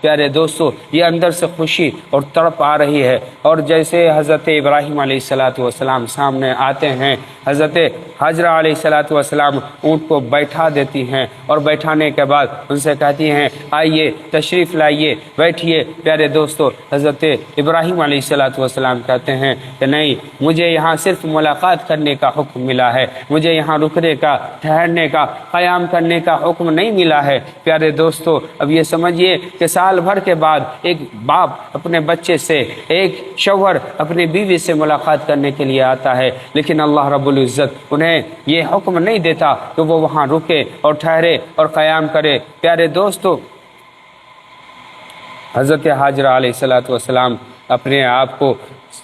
پیارے دوستو یہ اندر سے خوشی اور تڑپ آ رہی ہے، اور جیسے حضرت ابراہیم علیہ السلام سامنے آتے ہیں، حضرت حاجرہ علیہ السلام اونٹ کو بیٹھا دیتی ہیں، اور بیٹھانے کے بعد ان سے کہتی ہیں آئیے تشریف لائیے بیٹھیے۔ پیارے دوستو حضرت ابراہیم علیہ السلام کہتے ہیں کہ نہیں، مجھے یہاں صرف ملاقات کرنے کا حکم ملا ہے، مجھے یہاں رکنے کا، ٹھہرنے کا، قیام کرنے کا حکم نہیں ملا ہے۔ پیارے دوستو اب یہ سمجھیے کہ سال بھر کے بعد ایک باپ اپنے بچے سے، ایک شوہر اپنی بیوی سے ملاقات کرنے کے لیے آتا ہے، لیکن اللہ رب العزت انہیں یہ حکم نہیں دیتا کہ وہ وہاں رکے اور ٹھہرے اور قیام کرے۔ پیارے دوستو حضرت حاجرہ علیہ السلام اپنے آپ کو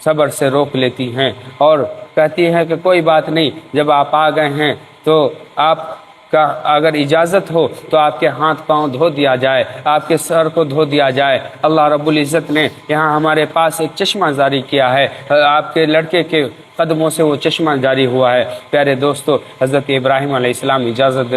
صبر سے روک لیتی ہیں اور کہتی ہیں کہ کوئی بات نہیں، جب آپ آ گئے ہیں تو آپ کا اگر اجازت ہو تو آپ کے ہاتھ پاؤں دھو دیا جائے، آپ کے سر کو دھو دیا جائے۔ اللہ رب العزت نے یہاں ہمارے پاس ایک چشمہ جاری کیا ہے، آپ کے لڑکے کے قدموں سے وہ چشمہ جاری ہوا ہے۔ پیارے دوستو حضرت ابراہیم علیہ السلام اجازت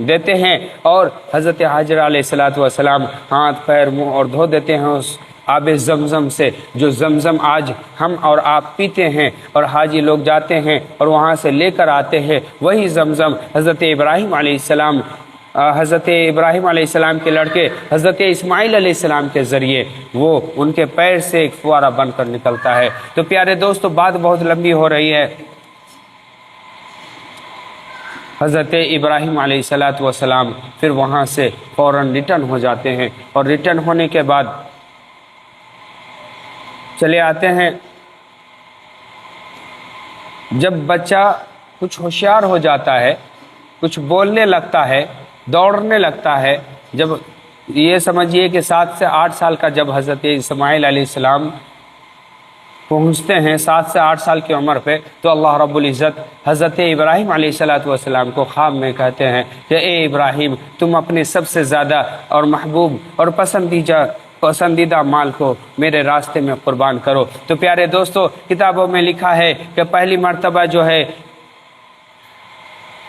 دیتے ہیں، اور حضرت حاجرہ علیہ السلام ہاتھ پیر منہ اور دھو دیتے ہیں اس آب زمزم سے، جو زمزم آج ہم اور آپ پیتے ہیں، اور حاجی لوگ جاتے ہیں اور وہاں سے لے کر آتے ہیں۔ وہی زمزم حضرت ابراہیم علیہ السلام کے لڑکے حضرت اسماعیل علیہ السلام کے ذریعے وہ ان کے پیر سے ایک فوارہ بن کر نکلتا ہے۔ تو پیارے دوستو بات بہت لمبی ہو رہی ہے۔ حضرت ابراہیم علیہ السلام پھر وہاں سے فوراً ریٹرن ہو جاتے ہیں، اور ریٹرن ہونے کے بعد چلے آتے ہیں۔ جب بچہ کچھ ہوشیار ہو جاتا ہے، کچھ بولنے لگتا ہے، دوڑنے لگتا ہے، جب یہ سمجھیے کہ 7 سے 8 سال کا جب حضرت اسماعیل علیہ السلام پہنچتے ہیں 7 سے 8 سال کی عمر پہ، تو اللہ رب العزت حضرت ابراہیم علیہ السلام کو خواب میں کہتے ہیں کہ اے ابراہیم، تم اپنے سب سے زیادہ اور محبوب اور پسندیدہ مال کو میرے راستے میں قربان کرو۔ تو پیارے دوستو کتابوں میں لکھا ہے کہ پہلی مرتبہ جو ہے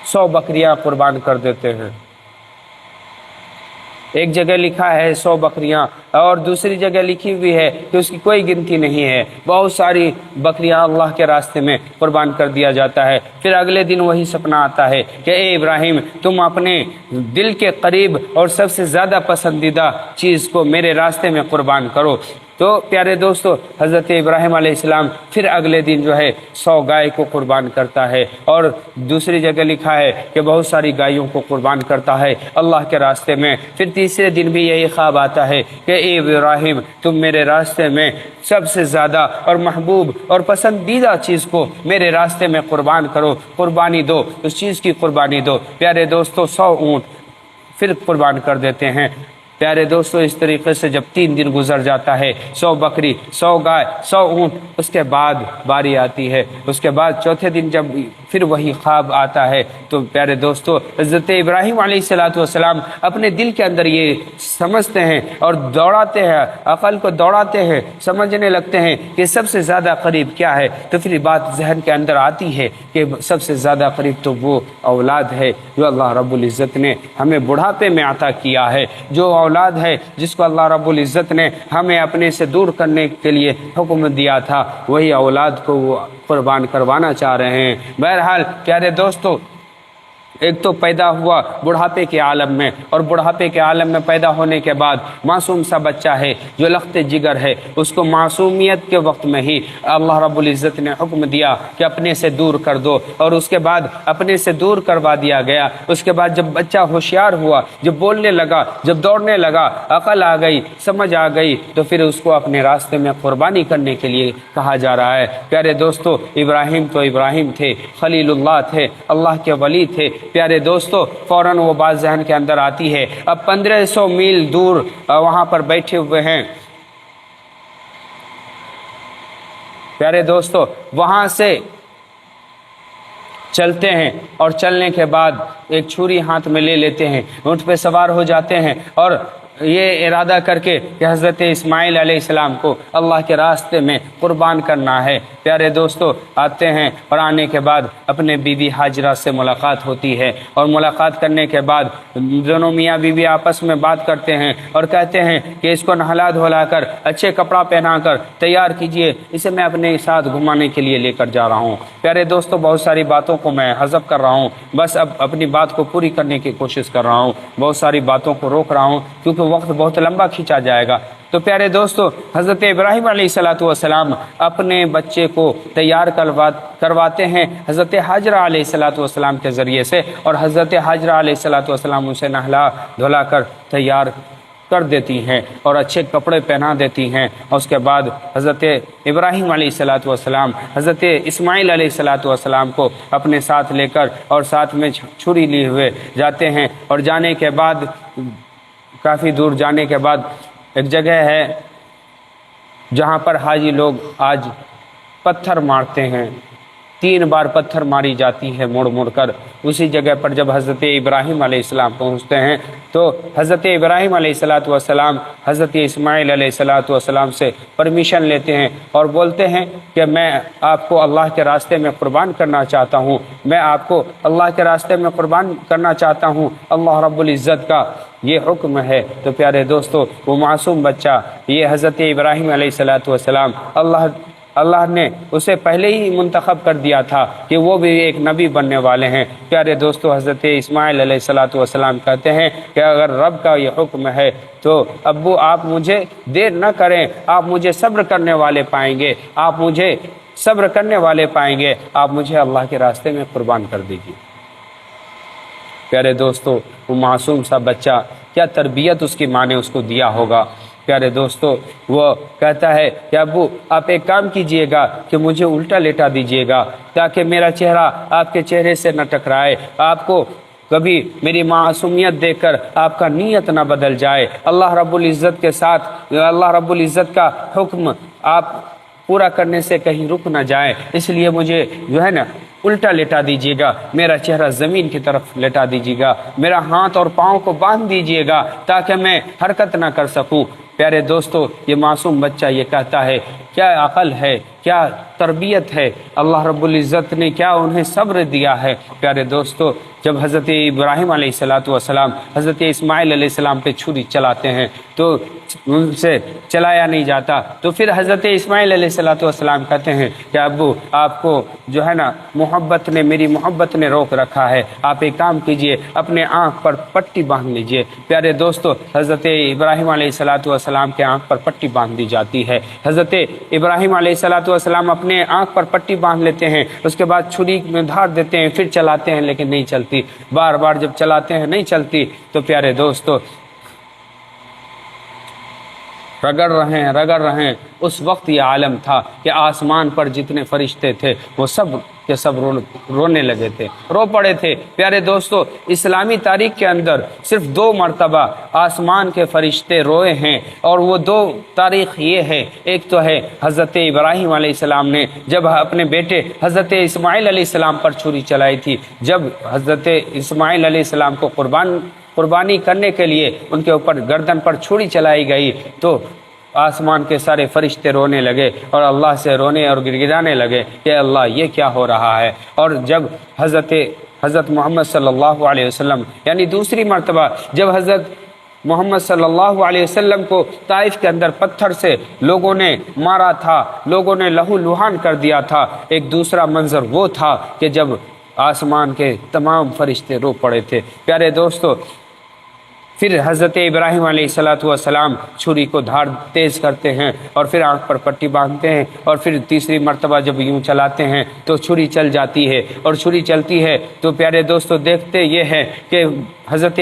100 بکریاں قربان کر دیتے ہیں، ایک جگہ لکھا ہے 100 بکریاں، اور دوسری جگہ لکھی ہوئی ہے کہ اس کی کوئی گنتی نہیں ہے، بہت ساری بکریاں اللہ کے راستے میں قربان کر دیا جاتا ہے۔ پھر اگلے دن وہی سپنا آتا ہے کہ اے ابراہیم، تم اپنے دل کے قریب اور سب سے زیادہ پسندیدہ چیز کو میرے راستے میں قربان کرو۔ تو پیارے دوستو حضرت ابراہیم علیہ السلام پھر اگلے دن جو ہے 100 گائے کو قربان کرتا ہے، اور دوسری جگہ لکھا ہے کہ بہت ساری گائیوں کو قربان کرتا ہے اللہ کے راستے میں۔ پھر تیسرے دن بھی یہی خواب آتا ہے کہ اے ابراہیم، تم میرے راستے میں سب سے زیادہ اور محبوب اور پسندیدہ چیز کو میرے راستے میں قربان کرو، قربانی دو، اس چیز کی قربانی دو۔ پیارے دوستو 100 اونٹ پھر قربان کر دیتے ہیں۔ پیارے دوستو اس طریقے سے جب 3 دن گزر جاتا ہے، 100 بکری، 100 گائے، 100 اونٹ، اس کے بعد باری آتی ہے۔ اس کے بعد چوتھے دن جب پھر وہی خواب آتا ہے، تو پیارے دوستو حضرت ابراہیم علیہ السلام اپنے دل کے اندر یہ سمجھتے ہیں اور دوڑاتے ہیں، عقل کو دوڑاتے ہیں، سمجھنے لگتے ہیں کہ سب سے زیادہ قریب کیا ہے۔ تو پھر بات ذہن کے اندر آتی ہے کہ سب سے زیادہ قریب تو وہ اولاد ہے جو اللہ رب العزت نے ہمیں بڑھاپے میں عطا کیا ہے، جو اولاد ہے جس کو اللہ رب العزت نے ہمیں اپنے سے دور کرنے کے لیے حکم دیا تھا، وہی اولاد کو وہ قربان کروانا چاہ رہے ہیں۔ بہرحال پیارے دوستو ایک تو پیدا ہوا بڑھاپے کے عالم میں، اور بڑھاپے کے عالم میں پیدا ہونے کے بعد معصوم سا بچہ ہے جو لخت جگر ہے، اس کو معصومیت کے وقت میں ہی اللہ رب العزت نے حکم دیا کہ اپنے سے دور کر دو، اور اس کے بعد اپنے سے دور کروا دیا گیا۔ اس کے بعد جب بچہ ہوشیار ہوا، جب بولنے لگا، جب دوڑنے لگا، عقل آ گئی، سمجھ آ گئی، تو پھر اس کو اپنے راستے میں قربانی کرنے کے لیے کہا جا رہا ہے۔ پیارے دوستو ابراہیم تو ابراہیم تھے، خلیل اللہ تھے، اللہ کے ولی تھے۔ پیارے دوستو فوراً وہ بات ذہن کے اندر آتی ہے، اب 1500 میل دور وہاں پر بیٹھے ہوئے ہیں۔ پیارے دوستو وہاں سے چلتے ہیں، اور چلنے کے بعد ایک چھری ہاتھ میں لے لیتے ہیں، اونٹ پہ سوار ہو جاتے ہیں، اور یہ ارادہ کر کے کہ حضرت اسماعیل علیہ السلام کو اللہ کے راستے میں قربان کرنا ہے۔ پیارے دوستو، آتے ہیں اور آنے کے بعد اپنے بیوی ہاجرہ سے ملاقات ہوتی ہے، اور ملاقات کرنے کے بعد دونوں میاں بیوی آپس میں بات کرتے ہیں اور کہتے ہیں کہ اس کو نہلا دھلا کر اچھے کپڑا پہنا کر تیار کیجئے، اسے میں اپنے ساتھ گھمانے کے لیے لے کر جا رہا ہوں۔ پیارے دوستو، بہت ساری باتوں کو میں حذف کر رہا ہوں، بس اب اپنی بات کو پوری کرنے کی کوشش کر رہا ہوں، بہت ساری باتوں کو روک رہا ہوں کیونکہ وقت بہت لمبا کھینچا جائے گا۔ تو پیارے دوستو، حضرت ابراہیم علیہ السلام اپنے بچے کو تیار کرواتے ہیں حضرت حاجرہ علیہ السلام کے ذریعے سے، اور حضرت حاجرہ علیہ السلام اسے نہلا دھلا کر تیار کر دیتی ہیں اور اچھے کپڑے پہنا دیتی ہیں۔ اور اس کے بعد حضرت ابراہیم علیہ السلام حضرت اسماعیل علیہ السلام کو اپنے ساتھ لے کر اور ساتھ میں چھری لیے ہوئے جاتے ہیں، اور جانے کے بعد کافی دور جانے کے بعد ایک جگہ ہے جہاں پر حاجی لوگ آج پتھر مارتے ہیں، 3 بار پتھر ماری جاتی ہے مڑ مڑ کر۔ اسی جگہ پر جب حضرت ابراہیم علیہ السلام پہنچتے ہیں تو حضرت ابراہیم علیہ السلام حضرت اسماعیل علیہ السلام سے پرمیشن لیتے ہیں اور بولتے ہیں کہ میں آپ کو اللہ کے راستے میں قربان کرنا چاہتا ہوں، میں آپ کو اللہ کے راستے میں قربان کرنا چاہتا ہوں، اللہ رب العزت کا یہ حکم ہے۔ تو پیارے دوستو، وہ معصوم بچہ، یہ حضرت ابراہیم علیہ السلام اللہ نے اسے پہلے ہی منتخب کر دیا تھا کہ وہ بھی ایک نبی بننے والے ہیں۔ پیارے دوستو، حضرت اسماعیل علیہ السلام کہتے ہیں کہ اگر رب کا یہ حکم ہے تو ابو آپ مجھے دیر نہ کریں، آپ مجھے صبر کرنے والے پائیں گے، آپ مجھے صبر کرنے والے پائیں گے، آپ مجھے اللہ کے راستے میں قربان کر دیجیے۔ پیارے دوستو، وہ معصوم سا بچہ، کیا تربیت اس کی ماں نے اس کو دیا ہوگا۔ پیارے دوستو، وہ کہتا ہے کہ ابو آپ ایک کام کیجئے گا کہ مجھے الٹا لیٹا دیجئے گا تاکہ میرا چہرہ آپ کے چہرے سے نہ ٹکرائے، آپ کو کبھی میری معصومیت دیکھ کر آپ کا نیت نہ بدل جائے، اللہ رب العزت کے ساتھ اللہ رب العزت کا حکم آپ پورا کرنے سے کہیں رک نہ جائیں، اس لیے مجھے جو ہے نا الٹا لیٹا دیجیے گا، میرا چہرہ زمین کی طرف لیٹا دیجیے گا، میرا ہاتھ اور پاؤں کو باندھ دیجیے گا تاکہ میں حرکت نہ کر سکوں۔ پیارے دوستو، یہ معصوم بچہ یہ کہتا ہے، کیا عقل ہے، کیا تربیت ہے، اللہ رب العزت نے کیا انہیں صبر دیا ہے۔ پیارے دوستو، جب حضرت ابراہیم علیہ السلام حضرت اسماعیل علیہ السلام پہ چھری چلاتے ہیں تو ان سے چلایا نہیں جاتا، تو پھر حضرت اسماعیل علیہ السلام کہتے ہیں کہ ابو آپ کو جو ہے نا میری محبت نے روک رکھا ہے، آپ ایک کام کیجئے، اپنے آنکھ پر پٹی باندھ لیجئے۔ پیارے دوستو، حضرت ابراہیم علیہ السلام کے آنکھ پر پٹی باندھ دی جاتی ہے۔ حضرت ابراہیم علیہ السلام اپنے آنکھ پر پٹی باندھ لیتے ہیں، اس کے بعد چھری میں دھار دیتے ہیں، پھر چلاتے ہیں لیکن نہیں چلتی، بار بار جب چلاتے ہیں نہیں چلتی، تو پیارے دوستو رگڑ رہے ہیں۔ اس وقت یہ عالم تھا کہ آسمان پر جتنے فرشتے تھے وہ سب کے سب رونے لگے تھے، رو پڑے تھے۔ پیارے دوستو، اسلامی تاریخ کے اندر صرف 2 مرتبہ آسمان کے فرشتے روئے ہیں، اور وہ 2 تاریخ یہ ہے، ایک تو ہے حضرت ابراہیم علیہ السلام نے جب اپنے بیٹے حضرت اسماعیل علیہ السلام پر چھری چلائی تھی، جب حضرت اسماعیل علیہ السلام کو قربانی کرنے کے لیے ان کے اوپر گردن پر چھری چلائی گئی تو آسمان کے سارے فرشتے رونے لگے اور اللہ سے رونے اور گڑگڑانے لگے کہ اللہ یہ کیا ہو رہا ہے۔ اور جب حضرت محمد صلی اللہ علیہ وسلم یعنی دوسری مرتبہ جب حضرت محمد صلی اللہ علیہ وسلم کو طائف کے اندر پتھر سے لوگوں نے مارا تھا، لوگوں نے لہو لہان کر دیا تھا، ایک دوسرا منظر وہ تھا کہ جب آسمان کے تمام فرشتے رو پڑے تھے۔ پیارے دوستو، پھر حضرت ابراہیم علیہ السلام چھری کو دھار تیز کرتے ہیں اور پھر آنکھ پر پٹی باندھتے ہیں، اور پھر تیسری مرتبہ جب یوں چلاتے ہیں تو چھری چل جاتی ہے، اور چھری چلتی ہے تو پیارے دوستو دیکھتے یہ ہے کہ حضرت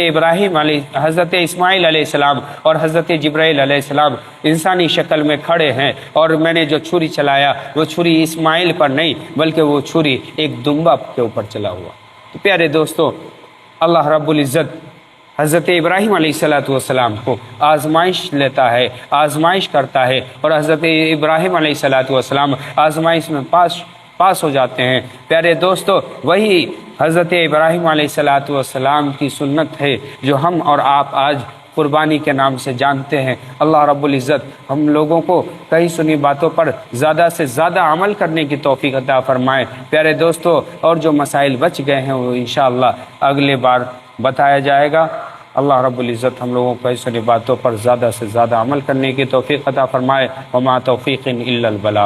اسماعیل علیہ السلام اور حضرت جبرائیل علیہ السلام انسانی شکل میں کھڑے ہیں، اور میں نے جو چھری چلایا وہ چھری اسماعیل پر نہیں بلکہ وہ چھری ایک دمبا کے اوپر چلا ہوا۔ تو پیارے دوستو، اللہ رب العزت حضرت ابراہیم علیہ السلام کو آزمائش لیتا ہے، آزمائش کرتا ہے، اور حضرت ابراہیم علیہ السلام آزمائش میں پاس ہو جاتے ہیں۔ پیارے دوستو، وہی حضرت ابراہیم علیہ السلام کی سنت ہے جو ہم اور آپ آج قربانی کے نام سے جانتے ہیں۔ اللہ رب العزت ہم لوگوں کو کئی سنی باتوں پر زیادہ سے زیادہ عمل کرنے کی توفیق عطا فرمائے۔ پیارے دوستو، اور جو مسائل بچ گئے ہیں وہ انشاءاللہ اگلے بار بتایا جائے گا۔ اللہ رب العزت ہم لوگوں کو ایسی باتوں پر زیادہ سے زیادہ عمل کرنے کی توفیق عطا فرمائے۔ وما توفیق الا البلاغ۔